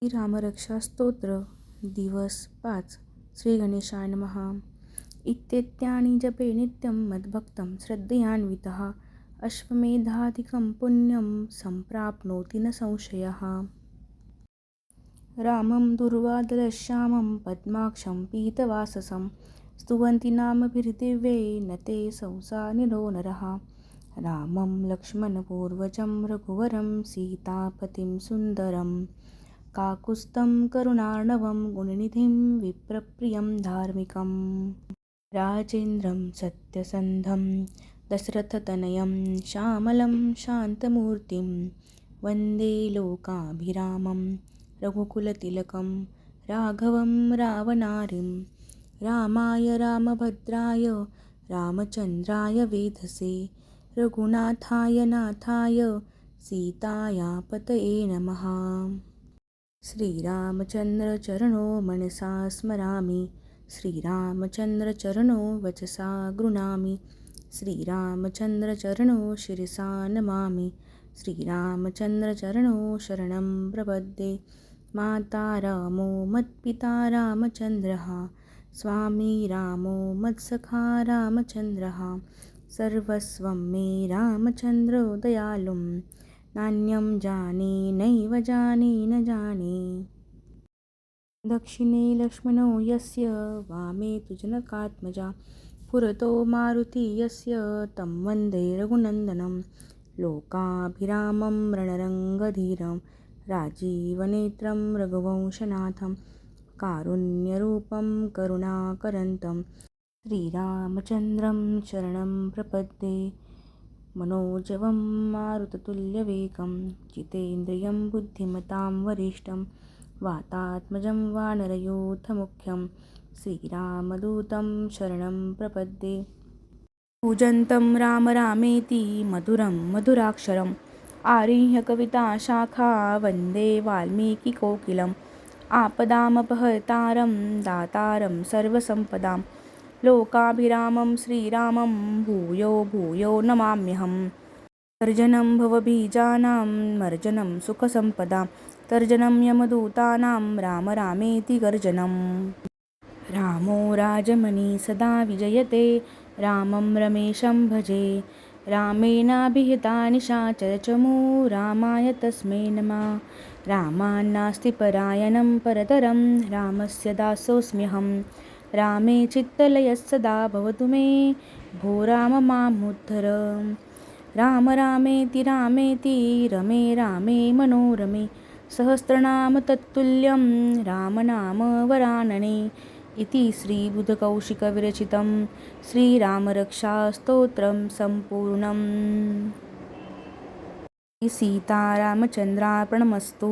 श्री रामरक्षा स्तोत्र दिवस 5 श्री गणेशाय नमः इत्येत्यानि जपे नित्यं मद्भक्तं श्रद्धयान्वितः अश्वमेधाधिकं पुण्यं सम्प्राप्नोति न संशयः। रामं दुर्वादलश्यामं पद्माक्षं पीतवाससं स्तुवन्ति नामभिर्दिव्ये न ते संसा निरो नरः। रामं लक्ष्मणपूर्वजं रघुवरं सीतापतिं सुन्दरं काकुत्स्थं करुणार्णवं गुणनिधिं विप्रप्रियं धार्मिकं राजेन्द्रं सत्यसन्धं दशरथतनयं श्यामलं शान्तमूर्तिं वन्दे लोकाभिरामं रघुकुलतिलकं राघवं रावणारिं रामाय रामभद्राय रामचन्द्राय वेधसे रघुनाथाय नाथाय सीताया पतये नमः। श्रीरामचन्द्रचरणो मनसा स्मरामि श्रीरामचन्द्रचरणो वचसा गृह्णामि श्रीरामचन्द्रचरणो शिरसा नमामि श्रीरामचन्द्रचरणो शरणं प्रपद्ये। माता रामो मत्पिता रामचन्द्रः स्वामी रामो मत्सखा रामचन्द्रः सर्वस्वं मे रामचन्द्रो दयालुं नान्यं जाने नैव जाने न जाने। दक्षिणे लक्ष्मणो यस्य वामे तु जनकात्मजा पुरतो मारुति यस्य तं वन्दे रघुनन्दनं लोकाभिरामं रणरङ्गधीरं राजीवनेत्रं रघुवंशनाथं कारुण्यरूपं करुणाकरन्तं श्रीरामचन्द्रं शरणं प्रपद्ये। मनोजवं मारुततुल्यवेगं जितेन्द्रियं बुद्धिमतां वरिष्ठं वातात्मजं वानरयूथमुख्यं श्रीरामदूतं शरणं प्रपद्ये। कूजन्तं राम रामेति मधुरं मधुराक्षरम् आरुह्य कविताशाखा वन्दे वाल्मीकिकोकिलम् आपदामपहर्तारं दातारं सर्वसम्पदां लोकाभिरामं श्रीरामं भूयो भूयो नमाम्यहम्। तर्जनं भवबीजानां मर्जनं सुखसम्पदां तर्जनं यमदूतानां राम रामेति गर्जनम्। रामो राजमणि सदा विजयते रामं रमेशं भजे रामेणाभिहिता निशाचरचमू रामाय तस्मै नमः। रामान्नास्ति परायणं परतरं रामस्य दासोऽस्म्यहं रामे चित्तलयः सदा भवतु मे भो राम मामुद्धर। राम रामेति रामेति रमे रामे मनोरमे सहस्रनाम तत्तुल्यं रामनाम वरानने इति श्रीबुधकौशिकविरचितं श्रीरामरक्षास्तोत्रं सम्पूर्णम्। सीतारामचन्द्रार्पणमस्तु।